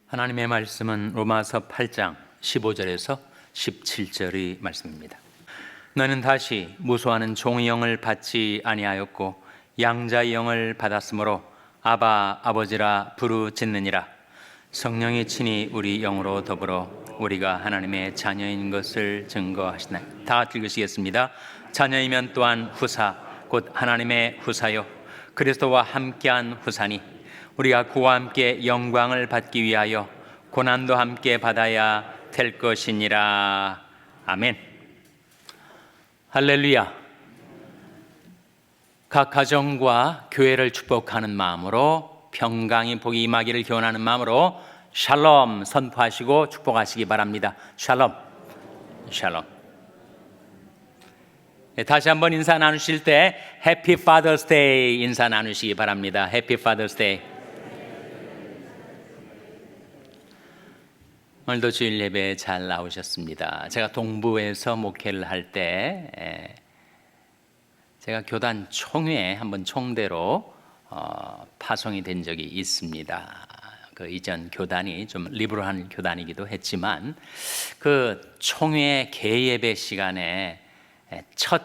하나님의 말씀은 로마서 8장 15절에서 17절의 말씀입니다. 너는 다시 무수하는 종의 영을 받지 아니하였고 양자의 영을 받았으므로 아바 아버지라 부르짖느니라. 성령이 친히 우리 영으로 더불어 우리가 하나님의 자녀인 것을 증거하시나니. 다 같이 읽으시겠습니다. 자녀이면 또한 후사 곧 하나님의 후사요 그리스도와 함께한 후사니 우리가 그와 함께 영광을 받기 위하여 고난도 함께 받아야 될 것이니라. 아멘. 할렐루야. 각 가정과 교회를 축복하는 마음으로 평강이 복이 임하기를 기원하는 마음으로 샬롬 선포하시고 축복하시기 바랍니다. 샬롬, 샬롬. 다시 한번 인사 나누실 때 해피 파더스 데이 인사 나누시기 바랍니다. 해피 파더스 데이. 오늘도 주일 예배에 잘 나오셨습니다. 제가 동부에서 목회를 할 때 제가 교단 총회에 한번 총대로 파송이 된 적이 있습니다. 그 이전 교단이 좀 리버럴한 교단이기도 했지만 그 총회 개예배 시간에 첫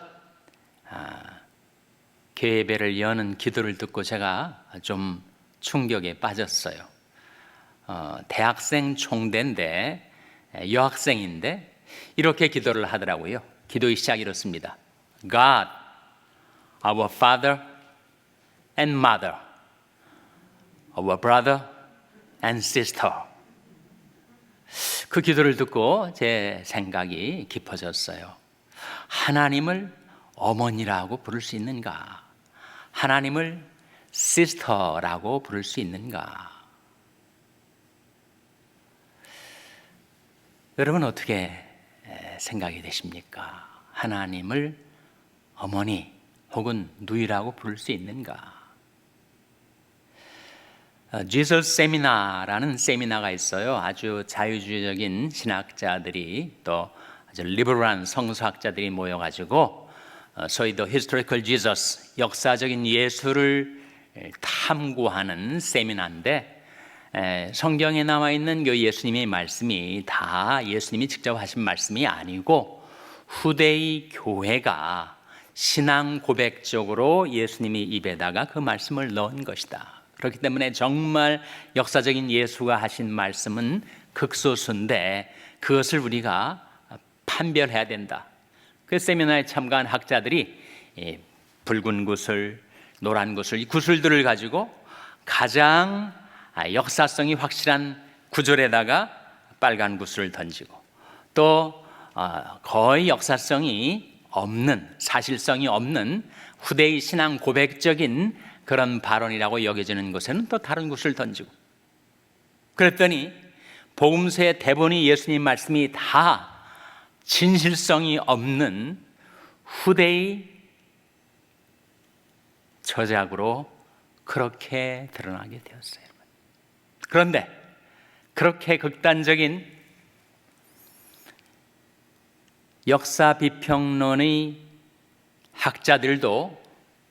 개예배를 여는 기도를 듣고 제가 좀 충격에 빠졌어요. 대학생 총대인데 여학생인데 이렇게 기도를 하더라고요. 기도의 시작이 이렇습니다. God, our Father and Mother, our brother and sister. 그 기도를 듣고 제 생각이 깊어졌어요. 하나님을 어머니라고 부를 수 있는가? 하나님을 sister라고 부를 수 있는가? 여러분 어떻게 생각이 되십니까? 하나님을 어머니 혹은 누이라고 부를 수 있는가? Jesus 세미나라는 세미나가 있어요. 아주 자유주의적인 신학자들이 또 아주 리버럴한 성서학자들이 모여가지고 소위 The Historical Jesus, 역사적인 예수를 탐구하는 세미나인데 성경에 나와 있는 그 예수님의 말씀이 다 예수님이 직접 하신 말씀이 아니고 후대의 교회가 신앙 고백적으로 예수님이 입에다가 그 말씀을 넣은 것이다. 그렇기 때문에 정말 역사적인 예수가 하신 말씀은 극소수인데 그것을 우리가 판별해야 된다. 그 세미나에 참가한 학자들이 붉은 구슬, 노란 구슬, 이 구슬들을 가지고 가장 역사성이 확실한 구절에다가 빨간 구슬을 던지고 또 거의 역사성이 없는, 사실성이 없는 후대의 신앙 고백적인 그런 발언이라고 여겨지는 곳에는 또 다른 구슬을 던지고 그랬더니 복음서의 대본이 예수님 말씀이 다 진실성이 없는 후대의 저작으로 그렇게 드러나게 되었어요. 그런데 그렇게 극단적인 역사 비평론의 학자들도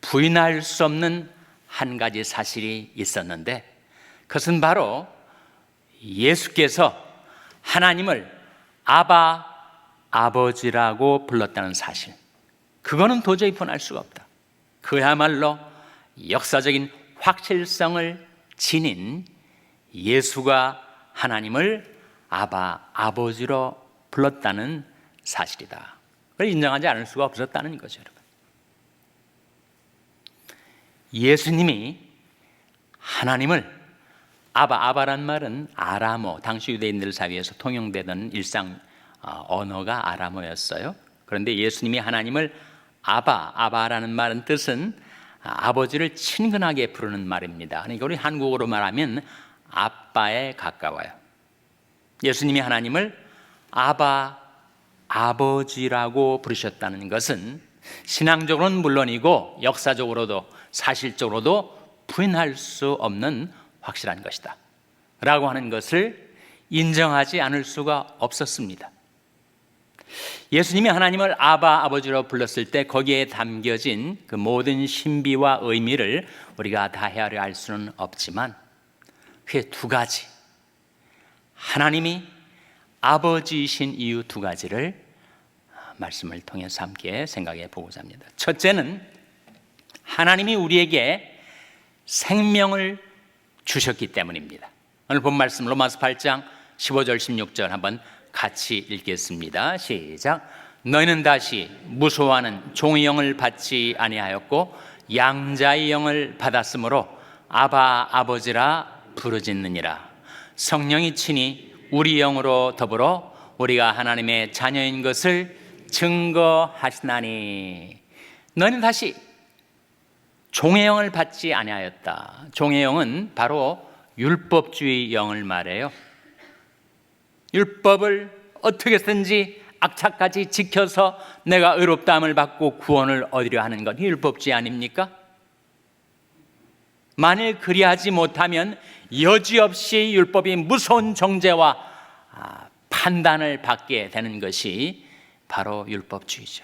부인할 수 없는 한 가지 사실이 있었는데 그것은 바로 예수께서 하나님을 아바, 아버지라고 불렀다는 사실. 그거는 도저히 분할 수가 없다. 그야말로 역사적인 확실성을 지닌 예수가 하나님을 아바, 아버지로 불렀다는 사실이다. 그걸 인정하지 않을 수가 없었다는 거죠, 여러분. 예수님이 하나님을 아바란 말은 아람어, 당시 유대인들 사이에서 통용되던 일상 언어가 아람어였어요. 그런데 예수님이 하나님을 아바라는 말은 뜻은 아버지를 친근하게 부르는 말입니다. 그러니까 우리 한국어로 말하면 아빠에 가까워요. 예수님이 하나님을 아바, 아버지라고 부르셨다는 것은 신앙적으로는 물론이고 역사적으로도 사실적으로도 부인할 수 없는 확실한 것이다 라고 하는 것을 인정하지 않을 수가 없었습니다. 예수님이 하나님을 아바, 아버지로 불렀을 때 거기에 담겨진 그 모든 신비와 의미를 우리가 다 헤아려 알 수는 없지만 그게 두 가지. 하나님이 아버지이신 이유 두 가지를 말씀을 통해서 함께 생각해 보고자 합니다. 첫째는 하나님이 우리에게 생명을 주셨기 때문입니다. 오늘 본 말씀 로마서 8장 15절 16절 한번 같이 읽겠습니다. 시작. 너희는 다시 무소하는 종의 영을 받지 아니하였고 양자의 영을 받았으므로 아바 아버지라 부르짖느니라. 성령이 친히 우리 영으로 더불어 우리가 하나님의 자녀인 것을 증거하시나니. 너희는 다시 종의 영을 받지 아니하였다. 종의 영은 바로 율법주의 영을 말해요. 율법을 어떻게든지 악착같이 지켜서 내가 의롭다함을 받고 구원을 얻으려 하는 것, 율법주의 아닙니까? 만일 그리하지 못하면 여지없이 율법이 무서운 정죄와 판단을 받게 되는 것이 바로 율법주의죠.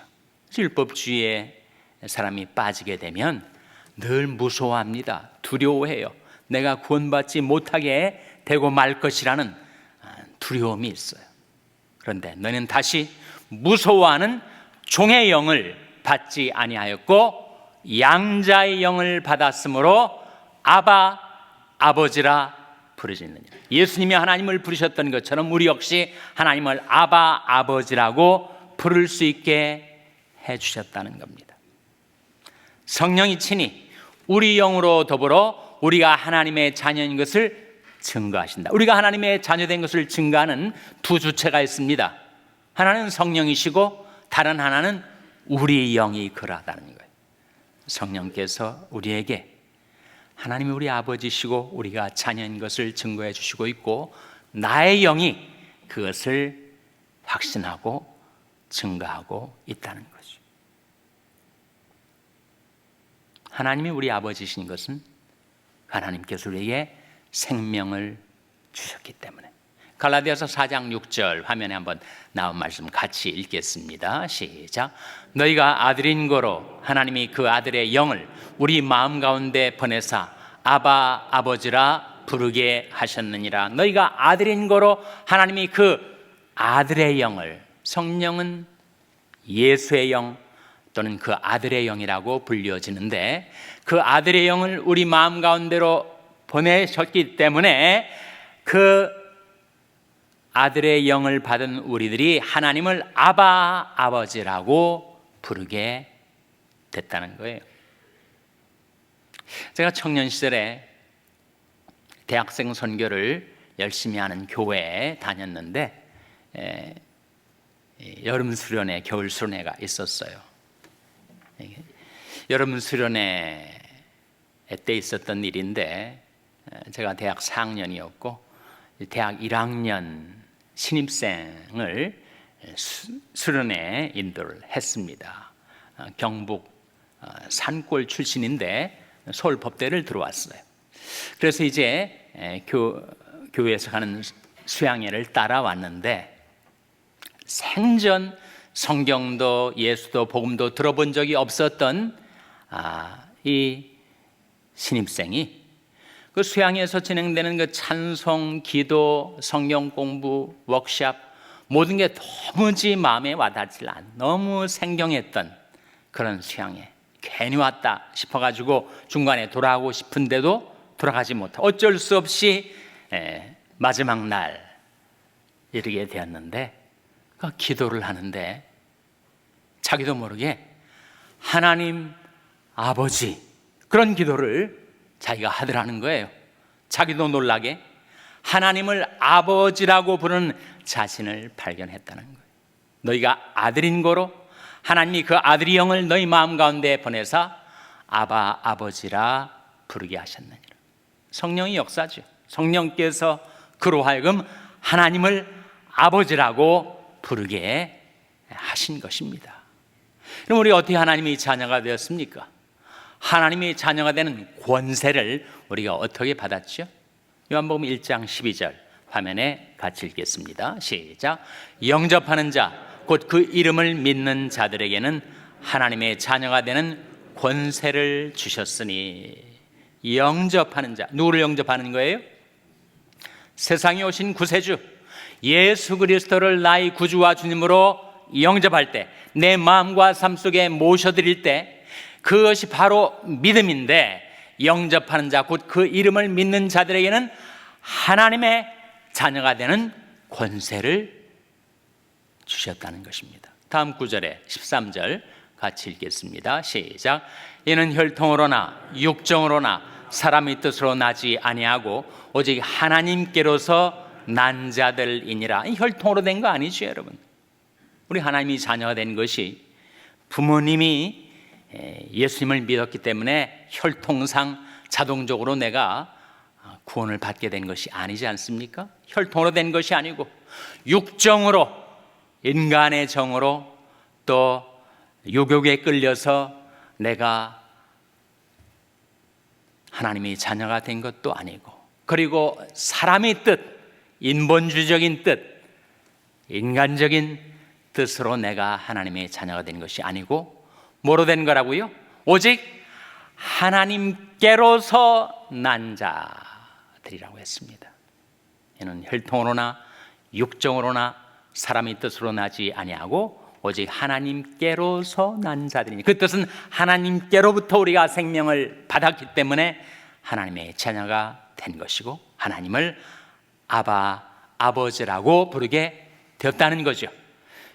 율법주의에 사람이 빠지게 되면 늘 무서워합니다. 두려워해요. 내가 구원받지 못하게 되고 말 것이라는 두려움이 있어요. 그런데 너는 다시 무서워하는 종의 영을 받지 아니하였고 양자의 영을 받았으므로 아바 아버지라 부르짖느니라. 예수님이 하나님을 부르셨던 것처럼 우리 역시 하나님을 아바 아버지라고 부를 수 있게 해주셨다는 겁니다. 성령이 친히 우리 영으로 더불어 우리가 하나님의 자녀인 것을 증거하신다. 우리가 하나님의 자녀된 것을 증거하는 두 주체가 있습니다. 하나는 성령이시고 다른 하나는 우리 영이 그러하다는 거예요. 성령께서 우리에게 하나님이 우리 아버지시고 우리가 자녀인 것을 증거해 주시고 있고, 나의 영이 그것을 확신하고 증거하고 있다는 거죠. 하나님이 우리 아버지신 것은 하나님께서 우리에게 생명을 주셨기 때문에. 갈라디아서 4장 6절 화면에 한번 나온 말씀 같이 읽겠습니다. 시작. 너희가 아들인 거로 하나님이 그 아들의 영을 우리 마음 가운데 보내사 아바 아버지라 부르게 하셨느니라. 너희가 아들인 거로 하나님이 그 아들의 영을, 성령은 예수의 영 또는 그 아들의 영이라고 불려지는데, 그 아들의 영을 우리 마음 가운데로 보내셨기 때문에 그 아들의 영을 받은 우리들이 하나님을 아바 아버지라고 부르게 됐다는 거예요. 제가 청년 시절에 대학생 선교를 열심히 하는 교회에 다녔는데 여름 수련회, 겨울 수련회가 있었어요. 여름 수련회 때 있었던 일인데, 제가 대학 4학년이었고 대학 1학년 신입생을 수련회에 인도를 했습니다. 경북 산골 출신인데 서울 법대를 들어왔어요. 그래서 이제 교회에서 가는 수양회를 따라왔는데, 생전 성경도 예수도 복음도 들어본 적이 없었던 이 신입생이 그 수양회에서 진행되는 그 찬송, 기도, 성경 공부, 워크샵 모든 게 도무지 마음에 와닿질 않아. 너무 생경했던 그런 수양회. 괜히 왔다 싶어가지고 중간에 돌아가고 싶은데도 돌아가지 못하고 어쩔 수 없이 마지막 날 이르게 되었는데, 기도를 하는데 자기도 모르게 하나님 아버지, 그런 기도를 자기가 하더라는 거예요. 자기도 놀라게 하나님을 아버지라고 부르는 자신을 발견했다는 거예요. 너희가 아들인 거로 하나님이 그 아들의 영을 너희 마음 가운데 보내사 아바 아버지라 부르게 하셨느니라. 성령이 역사죠. 성령께서 그로 하여금 하나님을 아버지라고 부르게 하신 것입니다. 그럼 우리 어떻게 하나님의 자녀가 되었습니까? 하나님의 자녀가 되는 권세를 우리가 어떻게 받았죠? 요한복음 1장 12절 화면에 같이 읽겠습니다. 시작. 영접하는 자, 곧 그 이름을 믿는 자들에게는 하나님의 자녀가 되는 권세를 주셨으니. 영접하는 자, 누구를 영접하는 거예요? 세상에 오신 구세주, 예수 그리스도를 나의 구주와 주님으로 영접할 때, 내 마음과 삶 속에 모셔드릴 때, 그것이 바로 믿음인데, 영접하는 자, 곧 그 이름을 믿는 자들에게는 하나님의 자녀가 되는 권세를 주셨다는 것입니다. 다음 구절에 13절 같이 읽겠습니다. 시작. 이는 혈통으로나 육정으로나 사람의 뜻으로 나지 아니하고 오직 하나님께로서 난 자들이니라. 혈통으로 된 거 아니죠, 여러분. 우리 하나님이 자녀가 된 것이 부모님이 예수님을 믿었기 때문에 혈통상 자동적으로 내가 구원을 받게 된 것이 아니지 않습니까? 혈통으로 된 것이 아니고 육정으로, 인간의 정으로, 또 유혹에 끌려서 내가 하나님의 자녀가 된 것도 아니고, 그리고 사람의 뜻, 인본주의적인 뜻, 인간적인 뜻으로 내가 하나님의 자녀가 된 것이 아니고 뭐로 된 거라고요? 오직 하나님께로서 난 자들이라고 했습니다. 이는 혈통으로나 육정으로나 사람의 뜻으로 나지 아니하고 오직 하나님께로서 난 자들이니, 그 뜻은 하나님께로부터 우리가 생명을 받았기 때문에 하나님의 자녀가 된 것이고 하나님을 아바, 아버지라고 부르게 되었다는 거죠.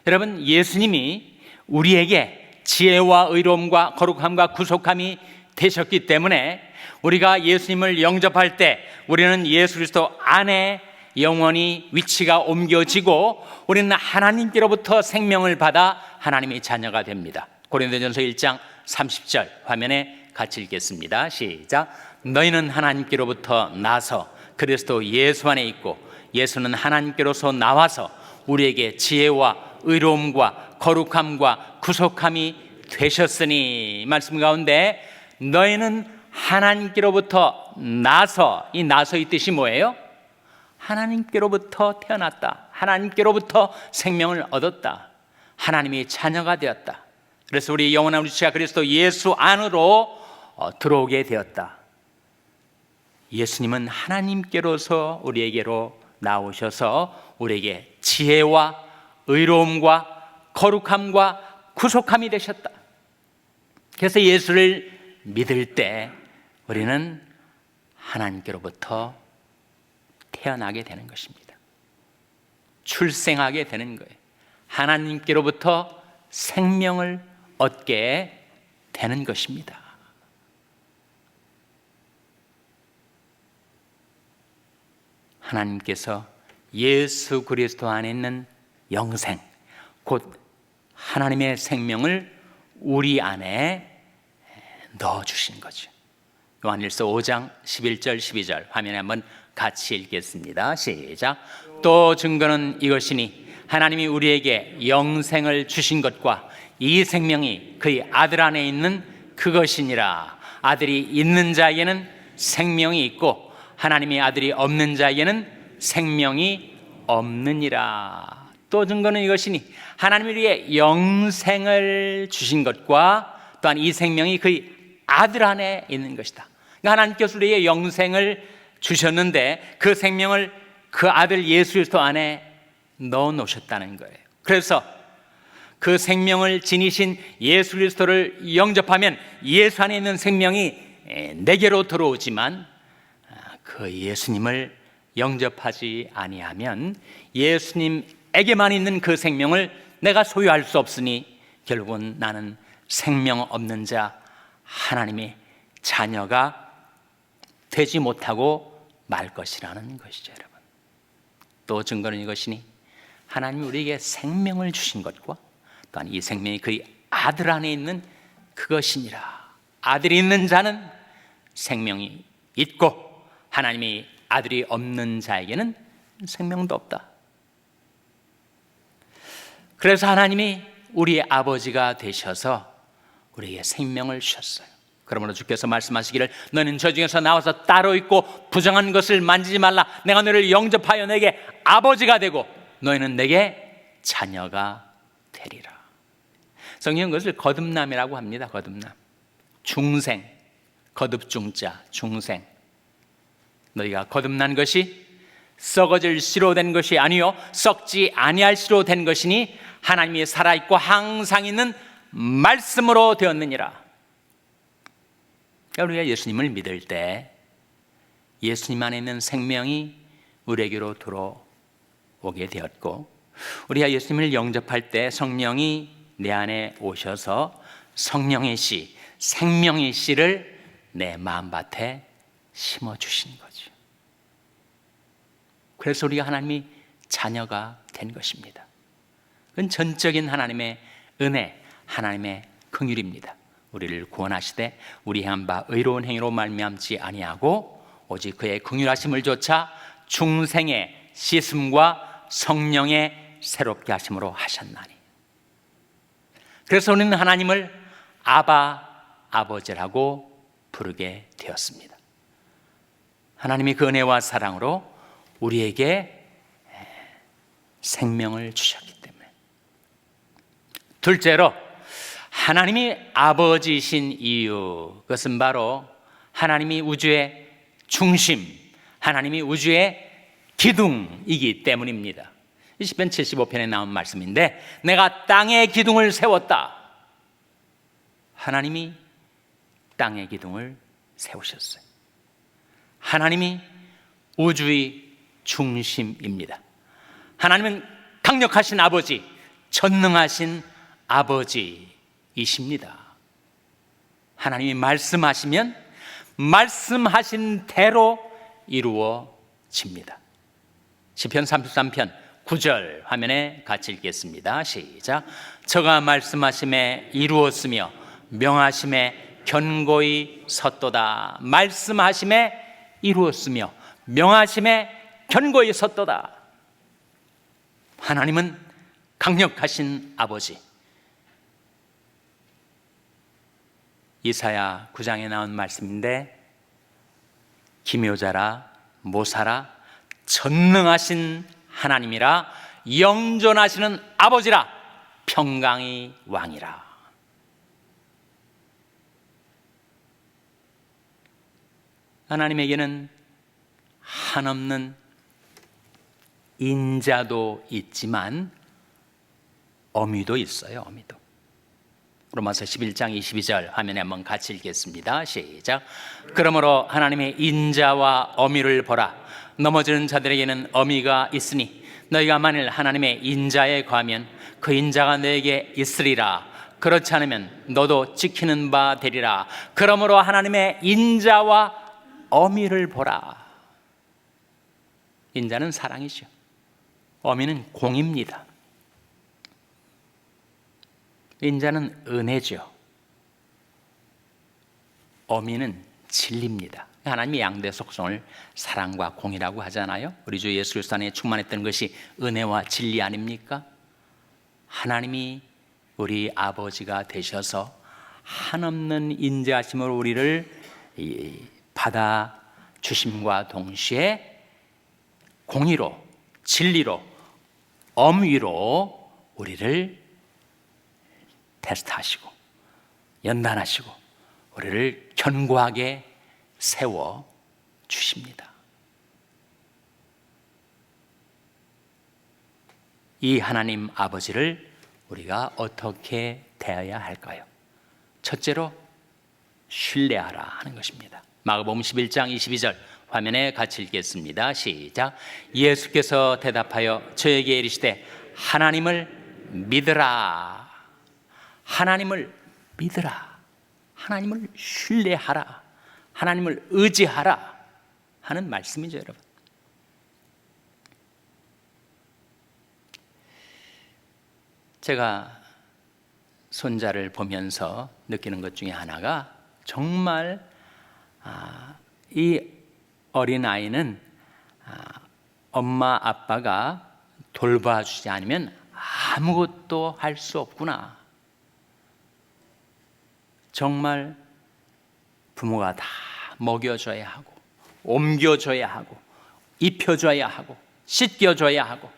여러분, 예수님이 우리에게 지혜와 의로움과 거룩함과 구속함이 되셨기 때문에 우리가 예수님을 영접할 때 우리는 예수 그리스도 안에 영원히 위치가 옮겨지고 우리는 하나님께로부터 생명을 받아 하나님의 자녀가 됩니다. 고린도전서 1장 30절 화면에 같이 읽겠습니다. 시작. 너희는 하나님께로부터 나서 그리스도 예수 안에 있고 예수는 하나님께로서 나와서 우리에게 지혜와 의로움과 거룩함과 구속함이 되셨으니, 말씀 가운데 너희는 하나님께로부터 나서, 이 나서의 뜻이 뭐예요? 하나님께로부터 태어났다, 하나님께로부터 생명을 얻었다, 하나님의 자녀가 되었다. 그래서 우리 영원한 위치가 그리스도 예수 안으로 들어오게 되었다. 예수님은 하나님께로서 우리에게로 나오셔서 우리에게 지혜와 의로움과 거룩함과 구속함이 되셨다. 그래서 예수를 믿을 때 우리는 하나님께로부터 태어나게 되는 것입니다. 출생하게 되는 거예요. 하나님께로부터 생명을 얻게 되는 것입니다. 하나님께서 예수 그리스도 안에 있는 영생, 곧 하나님의 생명을 우리 안에 넣어주신 거죠. 요한일서 5장 11절 12절 화면에 한번 같이 읽겠습니다. 시작. 또 증거는 이것이니 하나님이 우리에게 영생을 주신 것과 이 생명이 그의 아들 안에 있는 그것이니라. 아들이 있는 자에게는 생명이 있고 하나님의 아들이 없는 자에게는 생명이 없느니라. 또 증거는 이것이니 하나님이 우리에게 영생을 주신 것과 또한 이 생명이 그의 아들 안에 있는 것이다. 그러니까 하나님께서 우리에게 영생을 주셨는데 그 생명을 그 아들 예수 그리스도 안에 넣어 놓으셨다는 거예요. 그래서 그 생명을 지니신 예수 그리스도를 영접하면 예수 안에 있는 생명이 내게로 들어오지만, 그 예수님을 영접하지 아니하면 예수님에게만 있는 그 생명을 내가 소유할 수 없으니 결국은 나는 생명 없는 자, 하나님의 자녀가 되지 못하고 말 것이라는 것이죠, 여러분. 또 증거는 이것이니 하나님이 우리에게 생명을 주신 것과 또한 이 생명이 그의 아들 안에 있는 그것이니라. 아들이 있는 자는 생명이 있고 하나님의 아들이 없는 자에게는 생명도 없다. 그래서 하나님이 우리의 아버지가 되셔서 우리에게 생명을 주셨어요. 그러므로 주께서 말씀하시기를 너는 저 중에서 나와서 따로 있고 부정한 것을 만지지 말라. 내가 너를 영접하여 내게 아버지가 되고 너희는 내게 자녀가 되리라. 성경은 그것을 거듭남이라고 합니다. 거듭남. 중생, 거듭중자, 중생. 너희가 거듭난 것이 썩어질 씨로 된 것이 아니요 썩지 아니할 씨로 된 것이니 하나님이 살아있고 항상 있는 말씀으로 되었느니라. 우리가 예수님을 믿을 때 예수님 안에 있는 생명이 우리에게로 들어오게 되었고, 우리가 예수님을 영접할 때 성령이 내 안에 오셔서 성령의 씨, 생명의 씨를 내 마음밭에 심어주신 거죠. 그래서 우리가 하나님이 자녀가 된 것입니다. 그건 전적인 하나님의 은혜, 하나님의 긍휼입니다. 우리를 구원하시되 우리 행한 바 의로운 행위로 말미암지 아니하고 오직 그의 긍휼하심을 조차 중생의 씻음과 성령의 새롭게 하심으로 하셨나니. 그래서 우리는 하나님을 아바, 아버지라고 부르게 되었습니다. 하나님이 그 은혜와 사랑으로 우리에게 생명을 주셨기 때문에. 둘째로, 하나님이 아버지이신 이유, 그것은 바로 하나님이 우주의 중심, 하나님이 우주의 기둥이기 때문입니다. 시편 75편에 나온 말씀인데, 내가 땅의 기둥을 세웠다. 하나님이 땅의 기둥을 세우셨어요. 하나님이 우주의 중심입니다. 하나님은 강력하신 아버지, 전능하신 아버지이십니다. 하나님이 말씀하시면 말씀하신 대로 이루어집니다. 시편 33편 9절 화면에 같이 읽겠습니다. 시작. 저가 말씀하심에 이루었으며 명하심에 견고히 섰도다. 말씀하심에 이루었으며 명하심에 견고히 섰도다. 하나님은 강력하신 아버지. 이사야 9장에 나온 말씀인데, 기묘자라 모사라 전능하신 하나님이라 영존하시는 아버지라 평강의 왕이라. 하나님에게는 한없는 인자도 있지만 어미도 있어요. 어미도. 로마서 11장 22절 화면에 한번 같이 읽겠습니다. 시작. 그러므로 하나님의 인자와 어미를 보라. 넘어지는 자들에게는 어미가 있으니 너희가 만일 하나님의 인자에 거하면 그 인자가 너에게 있으리라. 그렇지 않으면 너도 지키는 바 되리라. 그러므로 하나님의 인자와 어미를 보라. 인자는 사랑이죠. 어미는 공입니다. 인자는 은혜죠. 어미는 진리입니다. 하나님이 양대 속성을 사랑과 공이라고 하잖아요. 우리 주 예수 그리스도 안에 충만했던 것이 은혜와 진리 아닙니까? 하나님이 우리 아버지가 되셔서 한없는 인자하심으로 우리를 받아 주심과 동시에 공의로, 진리로, 엄위로 우리를 테스트하시고 연단하시고 우리를 견고하게 세워 주십니다. 이 하나님 아버지를 우리가 어떻게 대해야 할까요? 첫째로 신뢰하라 하는 것입니다. 마가복음 11장 22절 화면에 같이 읽겠습니다. 시작. 예수께서 대답하여 저에게 이르시되 하나님을 믿으라. 하나님을 믿으라. 하나님을 신뢰하라. 하나님을 의지하라 하는 말씀이죠, 여러분. 제가 손자를 보면서 느끼는 것 중에 하나가 정말 이 어린아이는 엄마 아빠가 돌봐주지 않으면 아무것도 할 수 없구나. 정말 부모가 다 먹여줘야 하고 옮겨줘야 하고 입혀줘야 하고 씻겨줘야 하고,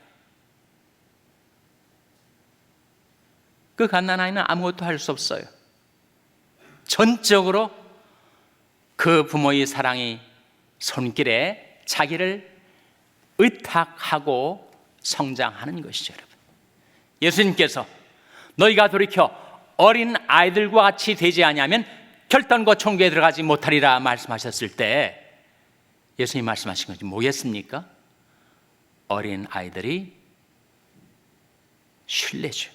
그 갓난아이는 아무것도 할 수 없어요. 전적으로 그 부모의 사랑이 손길에 자기를 의탁하고 성장하는 것이죠, 여러분. 예수님께서 너희가 돌이켜 어린 아이들과 같이 되지 아니하면 결단과 천국에 들어가지 못하리라 말씀하셨을 때 예수님 말씀하신 것이 뭐겠습니까? 어린 아이들이 신뢰죠.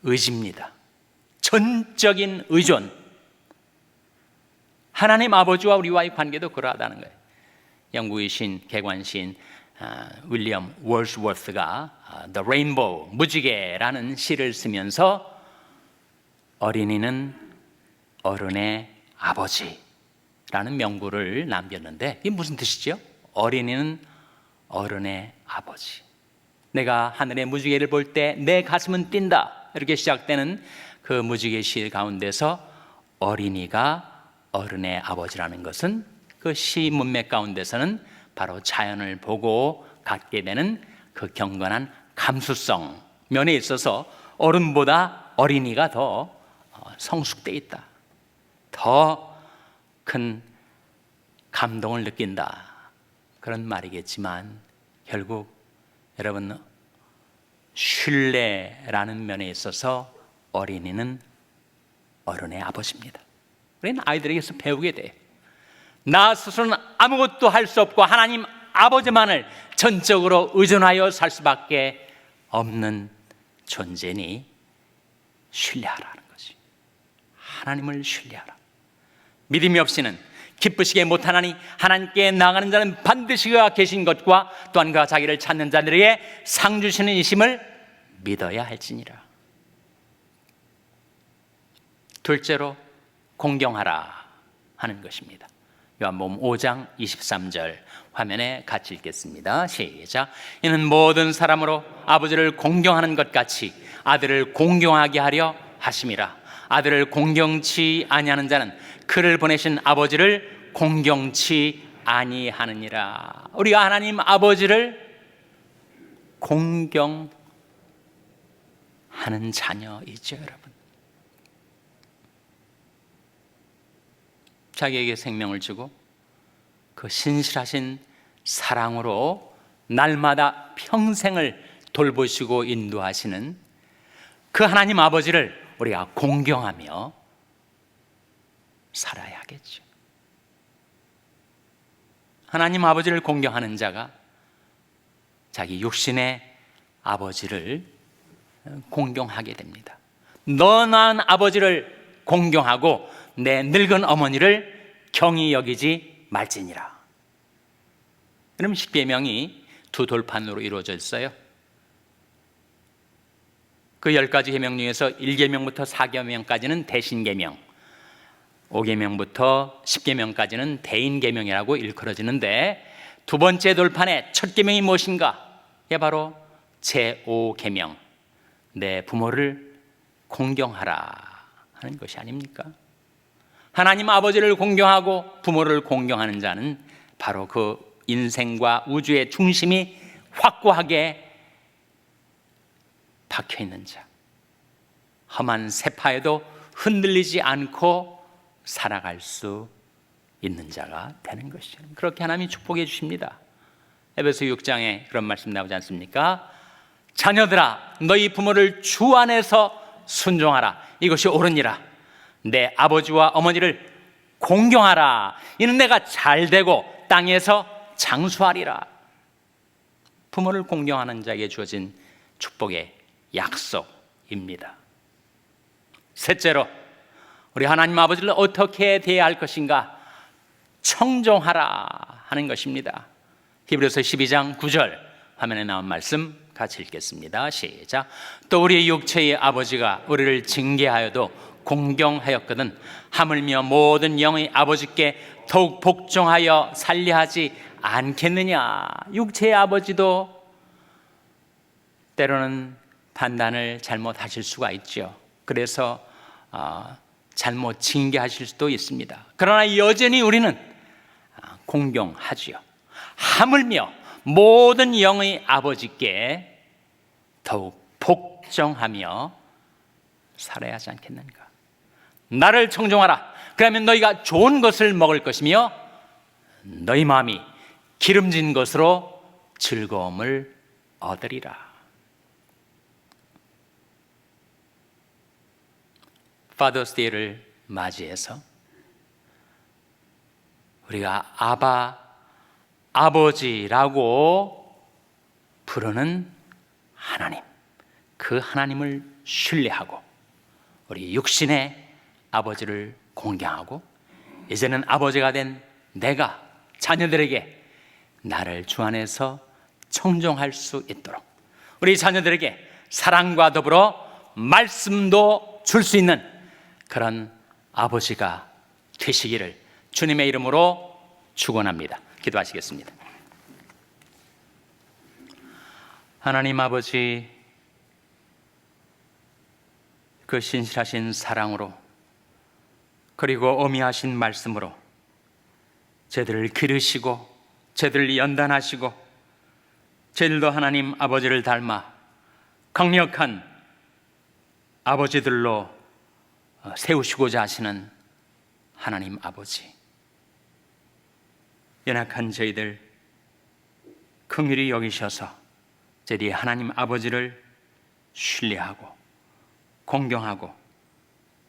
의지입니다. 전적인 의존. 하나님 아버지와 우리와의 관계도 그러하다는 거예요. 영국의 시인, 개관시인 윌리엄 월스워스가 The Rainbow, 무지개라는 시를 쓰면서 어린이는 어른의 아버지라는 명구를 남겼는데 이게 무슨 뜻이죠? 어린이는 어른의 아버지. 내가 하늘의 무지개를 볼 때 내 가슴은 뛴다. 이렇게 시작되는 그 무지개 시 가운데서 어린이가 어른의 아버지라는 것은 그 시 문맥 가운데서는 바로 자연을 보고 갖게 되는 그 경건한 감수성 면에 있어서 어른보다 어린이가 더 성숙되어 있다. 더 큰 감동을 느낀다. 그런 말이겠지만 결국 여러분 신뢰라는 면에 있어서 어린이는 어른의 아버지입니다. 우리는 아이들에게서 배우게 돼요. 나 스스로는 아무것도 할 수 없고 하나님 아버지만을 전적으로 의존하여 살 수밖에 없는 존재니 신뢰하라는 거지. 하나님을 신뢰하라. 믿음이 없이는 기쁘시게 못하나니 하나님께 나아가는 자는 반드시 그가 계신 것과 또한 그가 자기를 찾는 자들에게 상 주시는 이심을 믿어야 할지니라. 둘째로 공경하라 하는 것입니다. 요한복음 5장 23절 화면에 같이 읽겠습니다. 시작. 이는 모든 사람으로 아버지를 공경하는 것 같이 아들을 공경하게 하려 하심이라. 아들을 공경치 아니하는 자는 그를 보내신 아버지를 공경치 아니하느니라. 우리가 하나님 아버지를 공경하는 자녀이죠, 여러분. 자기에게 생명을 주고 그 신실하신 사랑으로 날마다 평생을 돌보시고 인도하시는 그 하나님 아버지를 우리가 공경하며 살아야 하겠죠. 하나님 아버지를 공경하는 자가 자기 육신의 아버지를 공경하게 됩니다. 너 낳은 아버지를 공경하고 내 늙은 어머니를 경히 여기지 말지니라. 그럼 십계명이 두 돌판으로 이루어져 있어요. 그 10가지 계명 중에서 1계명부터 4계명까지는 대신계명, 5계명부터 10계명까지는 대인계명이라고 일컬어지는데 두 번째 돌판의 첫 계명이 무엇인가? 이게 바로 제5계명, 내 부모를 공경하라 하는 것이 아닙니까? 하나님 아버지를 공경하고 부모를 공경하는 자는 바로 그 인생과 우주의 중심이 확고하게 박혀있는 자, 험한 세파에도 흔들리지 않고 살아갈 수 있는 자가 되는 것이죠. 그렇게 하나님이 축복해 주십니다. 에베소 6장에 그런 말씀 나오지 않습니까? 자녀들아 너희 부모를 주 안에서 순종하라. 이것이 옳으니라. 내 아버지와 어머니를 공경하라. 이는 내가 잘되고 땅에서 장수하리라. 부모를 공경하는 자에게 주어진 축복의 약속입니다. 셋째로 우리 하나님 아버지를 어떻게 대해야 할 것인가? 청종하라 하는 것입니다. 히브리서 12장 9절 화면에 나온 말씀 같이 읽겠습니다. 시작. 또 우리 육체의 아버지가 우리를 징계하여도 공경하였거든 하물며 모든 영의 아버지께 더욱 복종하여 살려하지 않겠느냐. 육체의 아버지도 때로는 판단을 잘못하실 수가 있죠. 그래서 잘못 징계하실 수도 있습니다. 그러나 여전히 우리는 공경하지요. 하물며 모든 영의 아버지께 더욱 복종하며 살아야 하지 않겠는가. 나를 청종하라. 그러면 너희가 좋은 것을 먹을 것이며 너희 마음이 기름진 것으로 즐거움을 얻으리라. 파더스 데이를 맞이해서 우리가 아바, 아버지라고 부르는 하나님, 그 하나님을 신뢰하고 우리 육신의 아버지를 공경하고 이제는 아버지가 된 내가 자녀들에게 나를 주 안에서 청종할 수 있도록 우리 자녀들에게 사랑과 더불어 말씀도 줄 수 있는 그런 아버지가 되시기를 주님의 이름으로 축원합니다. 기도하시겠습니다. 하나님 아버지, 그 신실하신 사랑으로 그리고 어미하신 말씀으로 저희들을 기르시고 저희들을 연단하시고 저희들도 하나님 아버지를 닮아 강력한 아버지들로 세우시고자 하시는 하나님 아버지, 연약한 저희들 긍휼히 여기셔서 저희들이 하나님 아버지를 신뢰하고 공경하고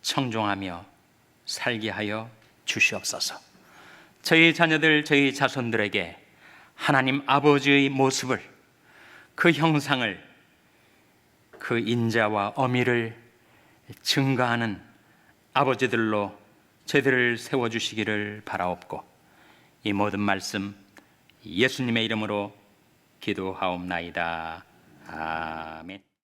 청종하며 살게 하여 주시옵소서. 저희 자녀들, 저희 자손들에게 하나님 아버지의 모습을, 그 형상을, 그 인자와 어미를 증가하는 아버지들로 저희들을 세워주시기를 바라옵고 이 모든 말씀 예수님의 이름으로 기도하옵나이다. 아멘.